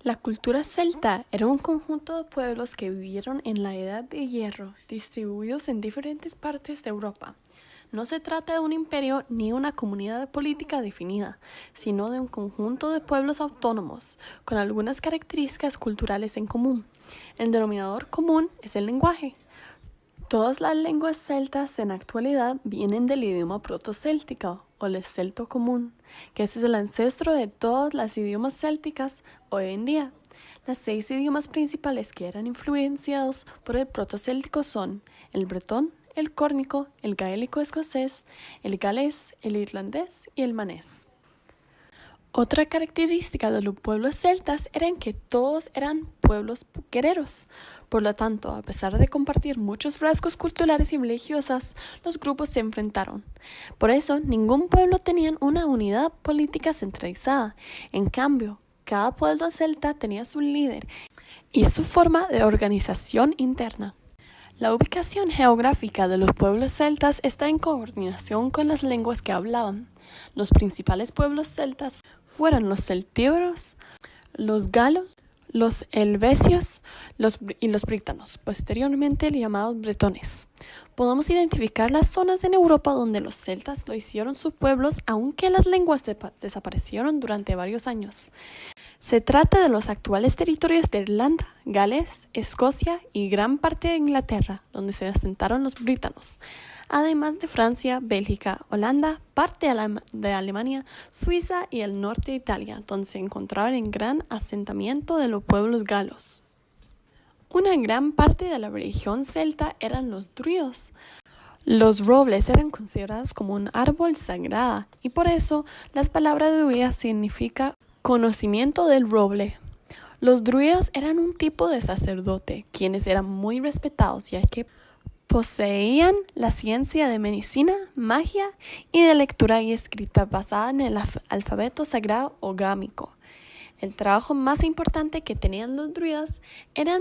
La cultura celta era un conjunto de pueblos que vivieron en la Edad de Hierro, distribuidos en diferentes partes de Europa. No se trata de un imperio ni una comunidad política definida, sino de un conjunto de pueblos autónomos, con algunas características culturales en común. El denominador común es el lenguaje. Todas las lenguas celtas en la actualidad vienen del idioma proto-céltico o el celto común, que es el ancestro de todas las idiomas célticas hoy en día. Los 6 idiomas principales que eran influenciados por el proto-céltico son el bretón, el córnico, el gaélico escocés, el galés, el irlandés y el manés. Otra característica de los pueblos celtas era que todos eran pueblos guerreros. Por lo tanto, a pesar de compartir muchos rasgos culturales y religiosos, los grupos se enfrentaron. Por eso, ningún pueblo tenía una unidad política centralizada. En cambio, cada pueblo celta tenía su líder y su forma de organización interna. La ubicación geográfica de los pueblos celtas está en coordinación con las lenguas que hablaban. Los principales pueblos celtas fueron los celtíberos, los galos, los helvecios y los britanos, posteriormente llamados bretones. Podemos identificar las zonas en Europa donde los celtas lo hicieron sus pueblos, aunque las lenguas desaparecieron durante varios años. Se trata de los actuales territorios de Irlanda, Gales, Escocia y gran parte de Inglaterra, donde se asentaron los britanos, además de Francia, Bélgica, Holanda, parte de Alemania, Suiza y el norte de Italia, donde se encontraba el gran asentamiento de los pueblos galos. Una gran parte de la religión celta eran los druidos. Los robles eran considerados como un árbol sagrado y por eso las palabras druida significa conocimiento del roble. Los druidas eran un tipo de sacerdote, quienes eran muy respetados ya que poseían la ciencia de medicina, magia y de lectura y escrita basada en el alfabeto sagrado o gámico. El trabajo más importante que tenían los druidas era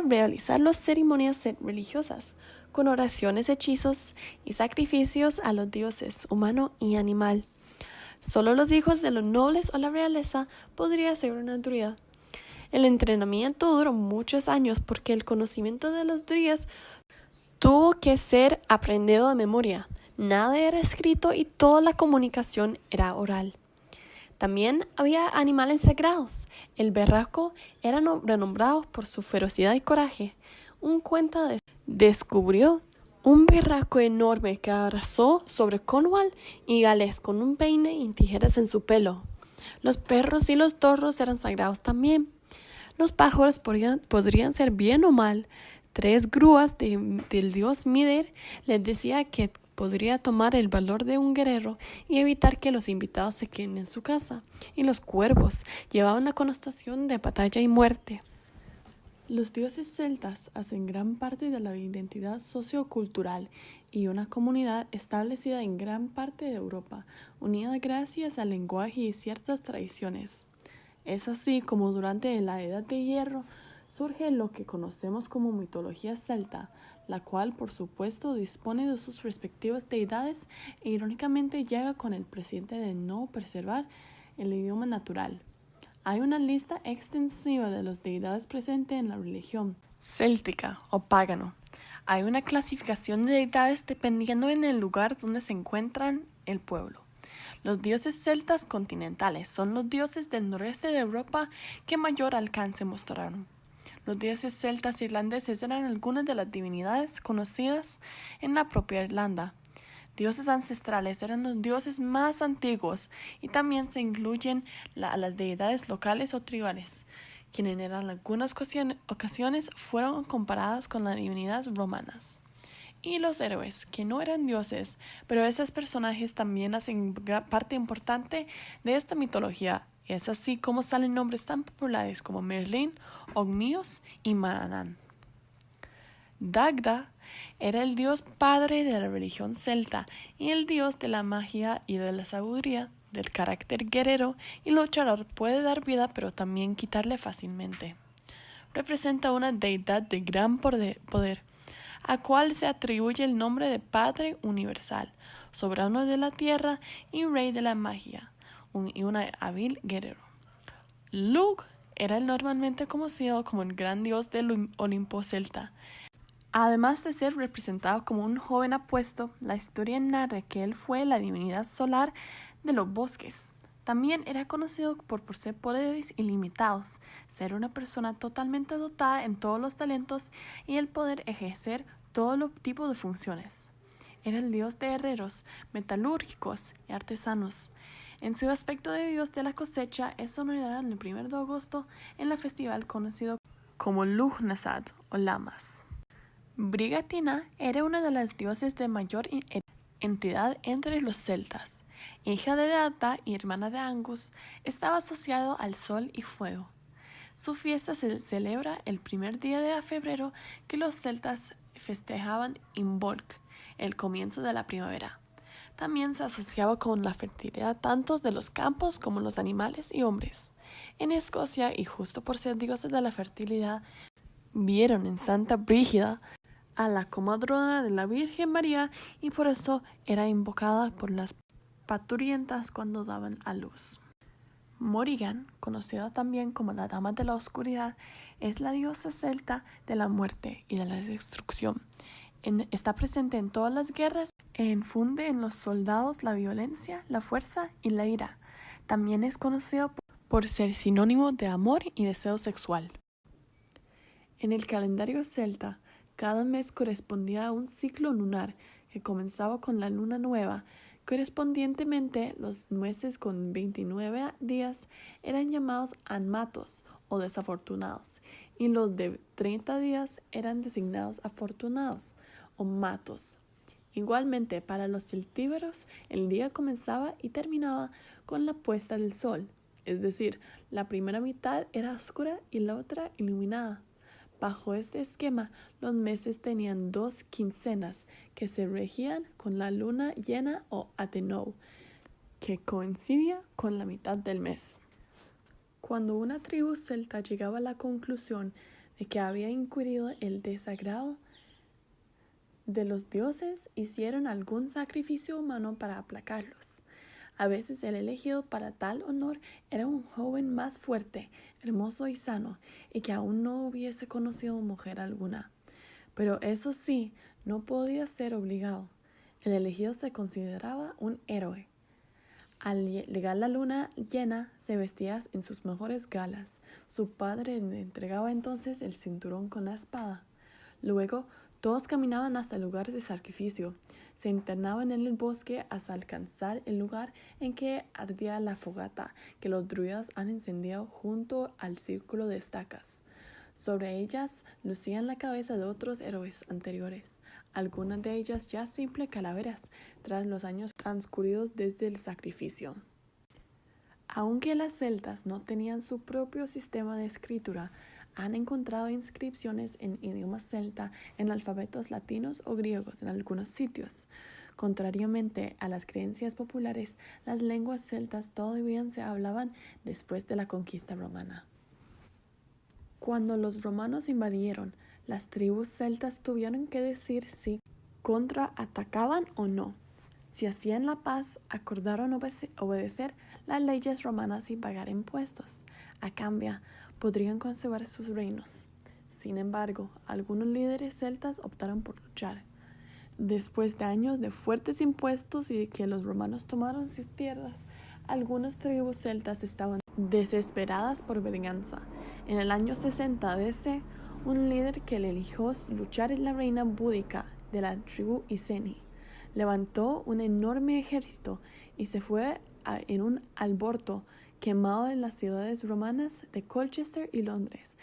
realizar las ceremonias religiosas, con oraciones, hechizos y sacrificios a los dioses humano y animal. Solo los hijos de los nobles o la realeza podrían ser una druida. El entrenamiento duró muchos años porque el conocimiento de los druidas tuvo que ser aprendido de memoria. Nada era escrito y toda la comunicación era oral. También había animales sagrados. El berraco era renombrado por su ferocidad y coraje. Un cuento descubrió un berraco enorme que arrasó sobre Cornwall y Gales con un peine y tijeras en su pelo. Los perros y los toros eran sagrados también. Los pájaros podrían ser bien o mal. 3 grúas del dios Midir les decía que podría tomar el valor de un guerrero y evitar que los invitados se queden en su casa. Y los cuervos llevaban la connotación de batalla y muerte. Los dioses celtas hacen gran parte de la identidad sociocultural y una comunidad establecida en gran parte de Europa, unida gracias al lenguaje y ciertas tradiciones. Es así como durante la Edad de Hierro surge lo que conocemos como mitología celta, la cual por supuesto dispone de sus respectivas deidades e irónicamente llega con el presente de no preservar el idioma natural. Hay una lista extensiva de las deidades presentes en la religión céltica o pagano. Hay una clasificación de deidades dependiendo en el lugar donde se encuentran el pueblo. Los dioses celtas continentales son los dioses del noreste de Europa que mayor alcance mostraron. Los dioses celtas irlandeses eran algunas de las divinidades conocidas en la propia Irlanda. Dioses ancestrales eran los dioses más antiguos y también se incluyen las deidades locales o tribales, quienes en algunas ocasiones fueron comparadas con las divinidades romanas. Y los héroes, que no eran dioses, pero esos personajes también hacen parte importante de esta mitología. Es así como salen nombres tan populares como Merlín, Ogmios y Manannán. Dagda era el dios padre de la religión celta y el dios de la magia y de la sabiduría, del carácter guerrero y luchador. Puede dar vida pero también quitarle fácilmente. Representa una deidad de gran poder, a cual se atribuye el nombre de Padre Universal, soberano de la tierra y rey de la magia, y un hábil guerrero. Lugh era normalmente conocido como el gran dios del Olimpo celta. Además de ser representado como un joven apuesto, la historia narra que él fue la divinidad solar de los bosques. También era conocido por poseer poderes ilimitados, ser una persona totalmente dotada en todos los talentos y el poder ejercer todo tipo de funciones. Era el dios de herreros, metalúrgicos y artesanos. En su aspecto de dios de la cosecha es honorado el 1 de agosto en el festival conocido como Lughnasadh o Lammas. Brigatina era una de las dioses de mayor entidad entre los celtas. Hija de Data y hermana de Angus, estaba asociado al sol y fuego. Su fiesta se celebra el primer día de febrero que los celtas festejaban Imbolc, el comienzo de la primavera. También se asociaba con la fertilidad tanto de los campos como los animales y hombres. En Escocia, y justo por ser diosa de la fertilidad, vieron en Santa Brígida a la comadrona de la Virgen María y por eso era invocada por las parturientas cuando daban a luz. Morrigan, conocida también como la Dama de la Oscuridad, es la diosa celta de la muerte y de la destrucción. Está presente en todas las guerras e infunde en los soldados la violencia, la fuerza y la ira. También es conocido por ser sinónimo de amor y deseo sexual. En el calendario celta, cada mes correspondía a un ciclo lunar que comenzaba con la luna nueva. Correspondientemente, los meses con 29 días eran llamados anmatos o desafortunados, y los de 30 días eran designados afortunados o matos. Igualmente, para los celtíberos, el día comenzaba y terminaba con la puesta del sol, es decir, la primera mitad era oscura y la otra iluminada. Bajo este esquema, los meses tenían 2 quincenas que se regían con la luna llena o atenou, que coincidía con la mitad del mes. Cuando una tribu celta llegaba a la conclusión de que había incurrido el desagrado de los dioses, hicieron algún sacrificio humano para aplacarlos. A veces el elegido para tal honor era un joven más fuerte, hermoso y sano, y que aún no hubiese conocido mujer alguna. Pero eso sí, no podía ser obligado. El elegido se consideraba un héroe. Al llegar la luna llena, se vestía en sus mejores galas. Su padre le entregaba entonces el cinturón con la espada. Luego, todos caminaban hasta el lugar de sacrificio. Se internaban en el bosque hasta alcanzar el lugar en que ardía la fogata que los druidas han encendido junto al círculo de estacas. Sobre ellas lucían la cabeza de otros héroes anteriores, algunas de ellas ya simples calaveras, tras los años transcurridos desde el sacrificio. Aunque las celtas no tenían su propio sistema de escritura, han encontrado inscripciones en idioma celta en alfabetos latinos o griegos en algunos sitios. Contrariamente a las creencias populares, las lenguas celtas todavía se hablaban después de la conquista romana. Cuando los romanos invadieron, las tribus celtas tuvieron que decir si contraatacaban o no. Si hacían la paz, acordaron obedecer las leyes romanas y pagar impuestos. A cambio, podrían conservar sus reinos. Sin embargo, algunos líderes celtas optaron por luchar. Después de años de fuertes impuestos y de que los romanos tomaron sus tierras, algunas tribus celtas estaban desesperadas por venganza. En el año 60 DC, un líder que le eligió luchar en la reina búdica de la tribu Iceni levantó un enorme ejército y se fue en un alboroto quemado en las ciudades romanas de Colchester y Londres,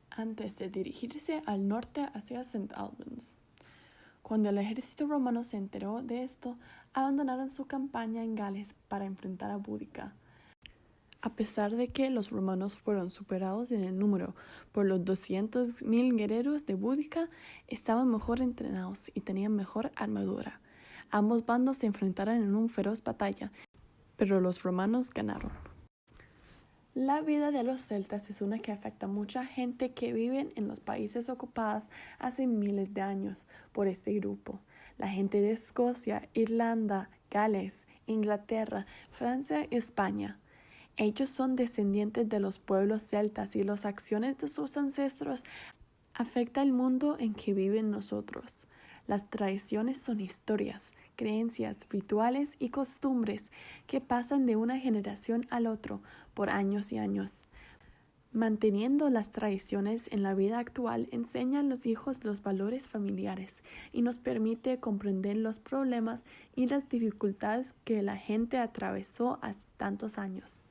antes de dirigirse al norte hacia St. Albans. Cuando el ejército romano se enteró de esto, abandonaron su campaña en Gales para enfrentar a Búdica. A pesar de que los romanos fueron superados en el número por los 200.000 guerreros de Búdica, estaban mejor entrenados y tenían mejor armadura. Ambos bandos se enfrentaron en una feroz batalla, pero los romanos ganaron. La vida de los celtas es una que afecta a mucha gente que vive en los países ocupados hace miles de años por este grupo. La gente de Escocia, Irlanda, Gales, Inglaterra, Francia y España. Ellos son descendientes de los pueblos celtas y las acciones de sus ancestros afectan el mundo en que viven nosotros. Las tradiciones son historias, creencias, rituales y costumbres que pasan de una generación al otro por años y años. Manteniendo las tradiciones en la vida actual enseñan a los hijos los valores familiares y nos permite comprender los problemas y las dificultades que la gente atravesó hace tantos años.